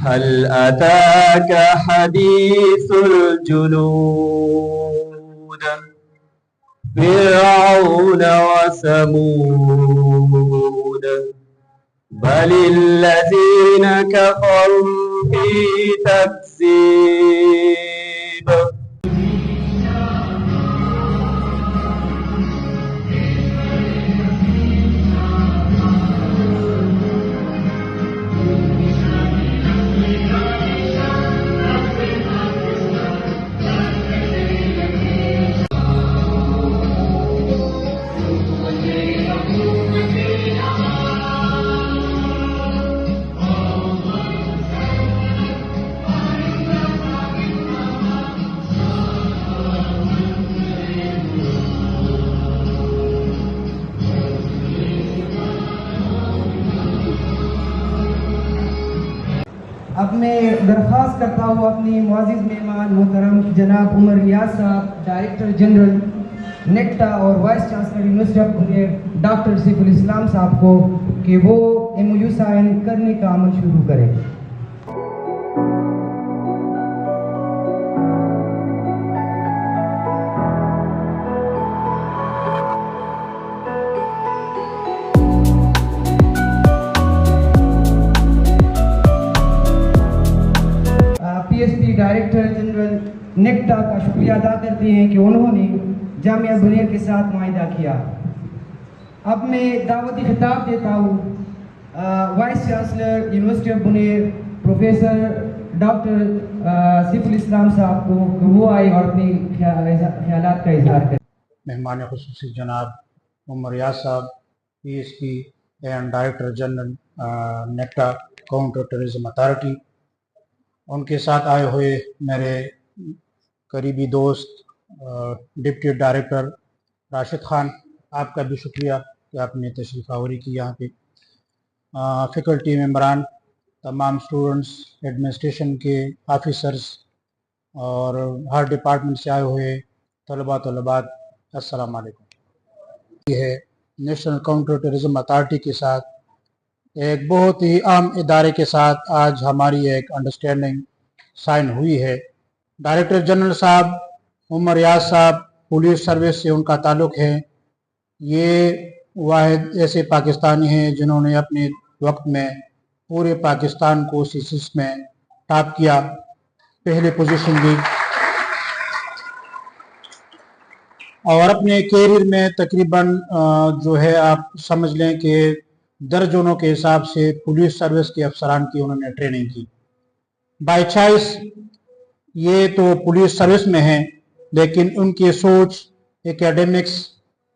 هل أتاك حديث الجنود فرعون وثمود بل الذين كفروا في تكذيب اب میں درخواست کرتا ہوں اپنی معزز مہمان محترم جناب عمر ریاض صاحب ڈائریکٹر جنرل نیکٹا اور vice chancellor university of Pune doctor Saif ul-Islam صاحب کو کہ وہ MOU سائن کرنے کا عمل شروع کریں۔ PSP ڈائریکٹر جنرل نیکٹا کا شکریہ ادا کرتے ہیں کہ انہوں نے جامعہ بنیر کے ساتھ معاہدہ کیا۔ اب میں دعوتی خطاب دیتا ہوں vice chancellor university of Buner professor doctor Saif ul-Islam صاحب کو کہ وہ آئے اور اپنے خیالات کا اظہار کریں۔ مہمان خصوصی جناب عمر ریاض صاحب PSP and director general NACTA counter terrorism authority, ان کے ساتھ آئے ہوئے میرے قریبی دوست ڈپٹی ڈائریکٹر راشد خان، آپ کا بھی شکریہ کہ آپ نے تشریف آوری کی یہاں پہ، فیکلٹی ممبران، تمام سٹوڈنٹس، ایڈمنسٹریشن کے آفیسرز اور ہر ڈپارٹمنٹ سے آئے ہوئے طلبات، السلام علیکم۔ یہ ہے نیشنل کاؤنٹر ٹیررزم اتھارٹی کے ساتھ ایک بہت ہی عام ادارے کے ساتھ آج ہماری ایک انڈرسٹینڈنگ سائن ہوئی ہے۔ ڈائریکٹر جنرل صاحب عمر ریاض صاحب پولیس سروس سے ان کا تعلق ہے۔ یہ واحد ایسے پاکستانی ہیں جنہوں نے اپنے وقت میں پورے پاکستان کو CCS میں ٹاپ کیا، پہلے پوزیشن لی، اور اپنے کیریئر میں تقریباً جو ہے آپ سمجھ لیں کہ درجنوں کے حساب سے پولیس سروس کے افسران کی انہوں نے ٹریننگ کی۔ بائی چوائس یہ تو پولیس سروس میں ہیں، لیکن ان کی سوچ ایکیڈمکس،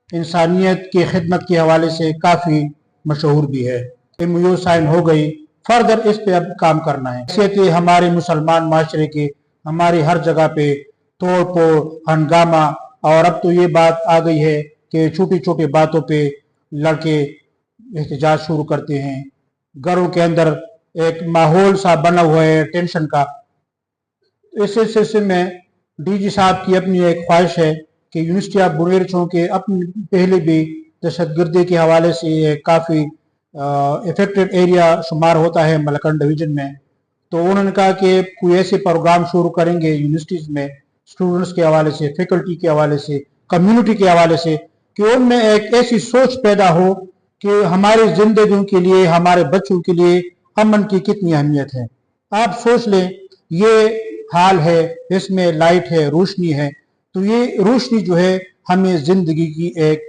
انسانیت کی خدمت کے حوالے سے کافی مشہور بھی ہے۔ MOU سائن ہو گئی، فردر اس پہ اب کام کرنا ہے۔ ایسے کہ ہمارے مسلمان معاشرے کے ہماری ہر جگہ پہ توڑ پھوڑ، ہنگامہ، اور اب تو یہ بات آ گئی ہے کہ چھوٹی چھوٹی باتوں پہ لڑکے احتجاج شروع کرتے ہیں، گھروں کے اندر ایک ماحول سا بنا ہوا ہے ٹینشن کا۔ اس سلسلے میں DG صاحب کی اپنی ایک خواہش ہے کہ یونیورسٹی آف بنیر چونکہ اپنی پہلے بھی دہشت گردی کے حوالے سے کافی افیکٹڈ ایریا شمار ہوتا ہے ملکنڈ ڈویژن میں، تو انہوں نے کہا کہ کوئی ایسے پروگرام شروع کریں گے یونیورسٹیز میں اسٹوڈنٹس کے حوالے سے، فیکلٹی کے حوالے سے، کمیونٹی کے حوالے سے، کہ ان میں ایک ایسی سوچ پیدا ہو کہ ہماری زندگیوں کے لیے، ہمارے بچوں کے لیے امن کی کتنی اہمیت ہے۔ آپ سوچ لیں، یہ حال ہے، اس میں لائٹ ہے، روشنی ہے، تو یہ روشنی جو ہے ہمیں زندگی کی ایک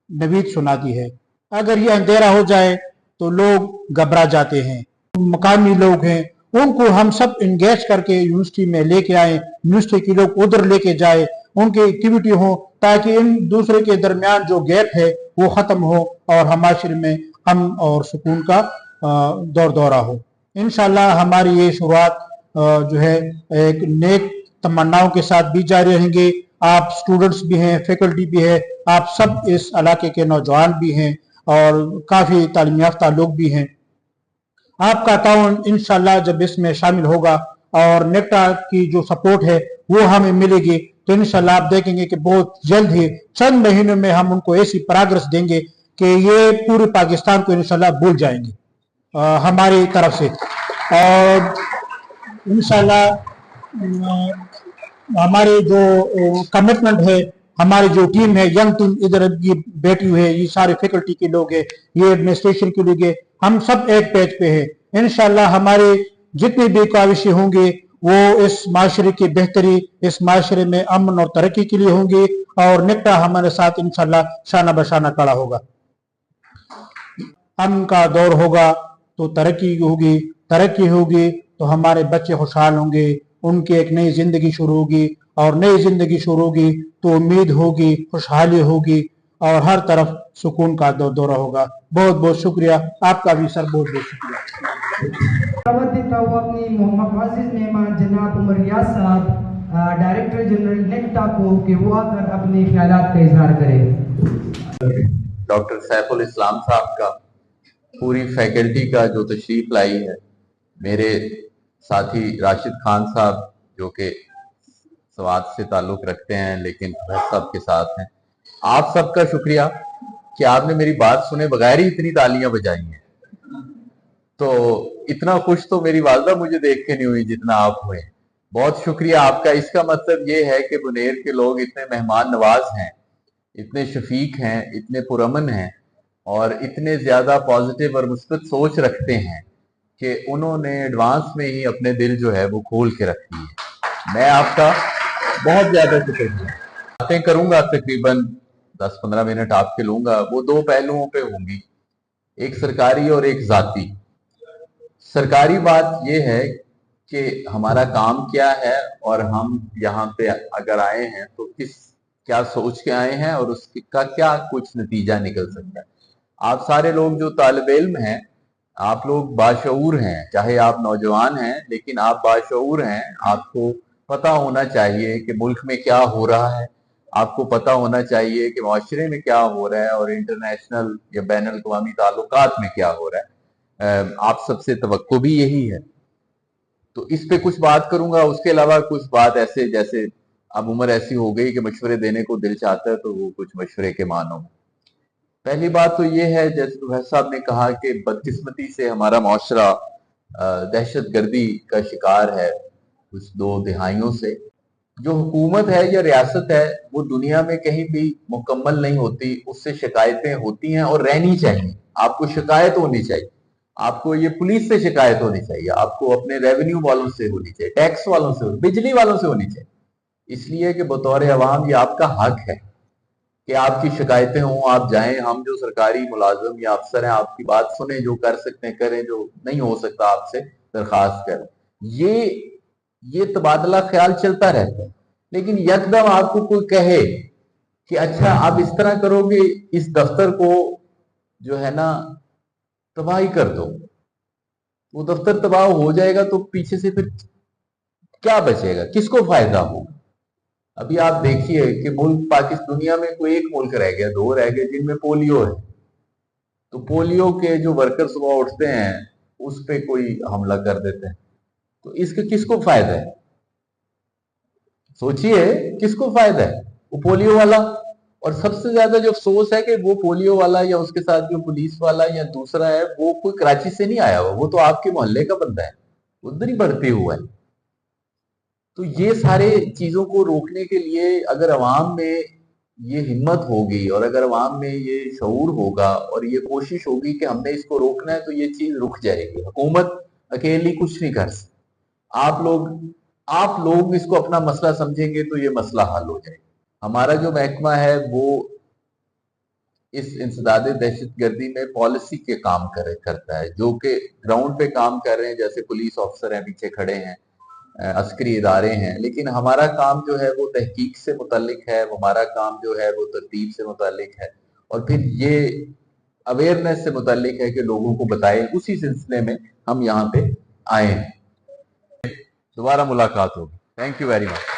نوید سناتی ہے۔ اگر یہ اندھیرا ہو جائے تو لوگ گھبرا جاتے ہیں، मकामी लोग हैं उनको हम सब इंगेज करके यूनिवर्सिटी में लेके आए, यूनिवर्सिटी के लोग उधर लेके जाए, उनकी एक्टिविटी हो, ताकि इन दूसरे के दरमियान जो गैप है वो खत्म हो और हमारे शहर में अमन और सुकून का दौर दौरा हो। इंशाल्लाह हमारी ये शुरुआत जो है एक नेक तमन्नाओं के साथ भी जारी रहेंगे। आप स्टूडेंट्स भी हैं, फैकल्टी भी है, आप सब इस इलाके के नौजवान भी हैं और काफ़ी तालीम याफ्ता लोग भी हैं। आपका ताउन इंशाल्लाह जब इसमें शामिल होगा और नेक्टा की जो सपोर्ट है वो हमें मिलेगी तो इंशाल्लाह आप देखेंगे कि बहुत जल्द ही चंद महीनों में हम उनको ऐसी प्रोग्रेस देंगे कि ये पूरे पाकिस्तान को इंशाल्लाह भूल जाएंगे हमारी तरफ से। और इंशाल्लाह हमारे जो कमिटमेंट है, हमारी जो टीम है, यंग टीम इधर ये बैठी हुई है, ये सारे फैकल्टी के लोग हैं, ये एडमिनिस्ट्रेशन के लोग हैं, हम सब एक पेज पे हैं। इंशाल्लाह हमारे जितनी भी काविशें होंगी वो इस माशरे की बेहतरी, इस माशरे में अमन और तरक्की के लिए होंगी और नेक्टा हमारे साथ इंशाल्लाह शाना बशाना खड़ा होगा। अमन का दौर होगा तो तरक्की होगी, तरक्की होगी तो हमारे बच्चे खुशहाल होंगे, उनकी एक नई जिंदगी शुरू होगी और नई जिंदगी शुरू होगी तो उम्मीद होगी, खुशहाली होगी और हर तरफ सुकून का दौरा होगा। बहुत बहुत शुक्रिया आपका भी सर, बहुत बहुत शुक्रिया। दावत देता हूँ अपनी मुअज़्ज़िज़ मेहमान जनाब उमर रियाज साहब, डायरेक्टर जनरल नेक्टा को, कि वो आकर अपने ख्यालात का इजहार करें। डॉक्टर सैफुल इस्लाम साहब का, पूरी फैकल्टी का जो तशरीफ लाई है, मेरे साथी राशिद खान साहब जो कि स्वात से ताल्लुक रखते हैं लेकिन प्रोफेसर साहब के साथ हैं, आप सबका शुक्रिया कि आपने मेरी बात सुने बगैर ही इतनी तालियां बजाई हैं। तो इतना खुश तो मेरी वालदा मुझे देख के नहीं हुई जितना आप हुए। बहुत शुक्रिया आपका। इसका मतलब ये है कि बुनेर के लोग इतने मेहमान नवाज हैं, इतने शफीक हैं, इतने पुरअमन हैं और इतने ज्यादा पॉजिटिव और मुस्बत सोच रखते हैं कि उन्होंने एडवांस में ही अपने दिल जो है वो खोल के रखी है। मैं आपका बहुत ज्यादा शुक्रिया। बातें करूंगा, तकरीबन 10-15 मिनट आपके लूंगा, वो दो पहलुओं पे होंगी, एक सरकारी और एक जाती। सरकारी बात यह है कि हमारा काम क्या है और हम यहाँ पे अगर आए हैं तो क्या सोच के आए हैं और उसका क्या कुछ नतीजा निकल सकता है। आप सारे लोग जो तालिब इल्म हैं, आप लोग बाशऊर हैं, चाहे आप नौजवान हैं लेकिन आप बाशऊर हैं। आपको पता होना चाहिए कि मुल्क में क्या हो रहा है, आपको पता होना चाहिए कि माशरे में क्या हो रहा है और इंटरनेशनल या बैन अल-अक़वामी ताल्लुकात में क्या हो रहा है। आप सबसे तवक्को भी यही है। तो इस पे कुछ बात करूंगा, उसके अलावा कुछ बात ऐसे, जैसे अब उम्र ऐसी हो गई कि मशवरे देने को दिल चाहता है तो वो कुछ मशवरे के मानो। पहली बात तो ये है, जैसे प्रोफेसर साहब ने कहा कि बदकिस्मती से हमारा माशरा दहशत गर्दी का शिकार है कुछ 2 दिहाइयों से। जो हुकूमत है या रियासत है वो दुनिया में कहीं भी मुकम्मल नहीं होती, उससे शिकायतें होती हैं और रहनी चाहिए। आपको शिकायत होनी चाहिए, आपको ये पुलिस से शिकायत होनी चाहिए, आपको अपने रेवेन्यू वालों से होनी चाहिए, टैक्स वालों से, बिजली वालों से होनी चाहिए, इसलिए कि बतौर अवाम ये आपका हक है कि आपकी शिकायतें हों, आप जाएं, हम जो सरकारी मुलाजिम या अफसर हैं आपकी बात सुने, जो कर सकते हैं करें, जो नहीं हो सकता आपसे दरखास्त करें। ये तबादला ख्याल चलता रहता है, लेकिन यकदम आपको कोई कहे कि अच्छा आप इस तरह करोगे, इस दफ्तर को जो है ना तबाही कर दो, वो दफ्तर तबाह हो जाएगा तो पीछे से फिर क्या बचेगा, किसको फायदा होगा। अभी आप देखिए कि मुल्क पाकिस्तान, दुनिया में कोई एक मुल्क रह गया, 2 रह गए जिनमें पोलियो है, तो पोलियो के जो वर्कर सुबह उठते हैं उस पे कोई हमला कर देते हैं, तो इसका किसको फायदा है? सोचिए किसको फायदा है? वो पोलियो वाला। और सबसे ज्यादा जो अफसोस है कि वो पोलियो वाला या उसके साथ जो पुलिस वाला या दूसरा है वो कोई कराची से नहीं आया हुआ, वो तो आपके मोहल्ले का बंदा है, उधर ही बढ़ते हुआ है। तो ये सारे चीजों को रोकने के लिए अगर अवाम में ये हिम्मत होगी और अगर अवाम में ये शऊर होगा और ये कोशिश होगी कि हमने इसको रोकना है तो ये चीज रुक जाएगी। हुकूमत अकेली कुछ नहीं कर सकती, आप लोग इसको अपना मसला समझेंगे तो ये मसला हल हो जाएगा। हमारा जो महकमा है वो इस इंसदाद दहशत गर्दी में पॉलिसी के काम करता है, जो कि ग्राउंड पे काम कर रहे हैं, जैसे पुलिस ऑफिसर हैं पीछे खड़े हैं, अस्करी इदारे हैं, लेकिन हमारा काम जो है वो तहकीक से मुतल्लिक है, हमारा काम जो है वो तरतीब से मुतल्लिक है, और फिर ये अवेयरनेस से मुतल्लिक है कि लोगों को बताए। उसी सिलसिले में हम यहाँ पे आए हैं। दोबारा मुलाकात होगी। Thank you very much.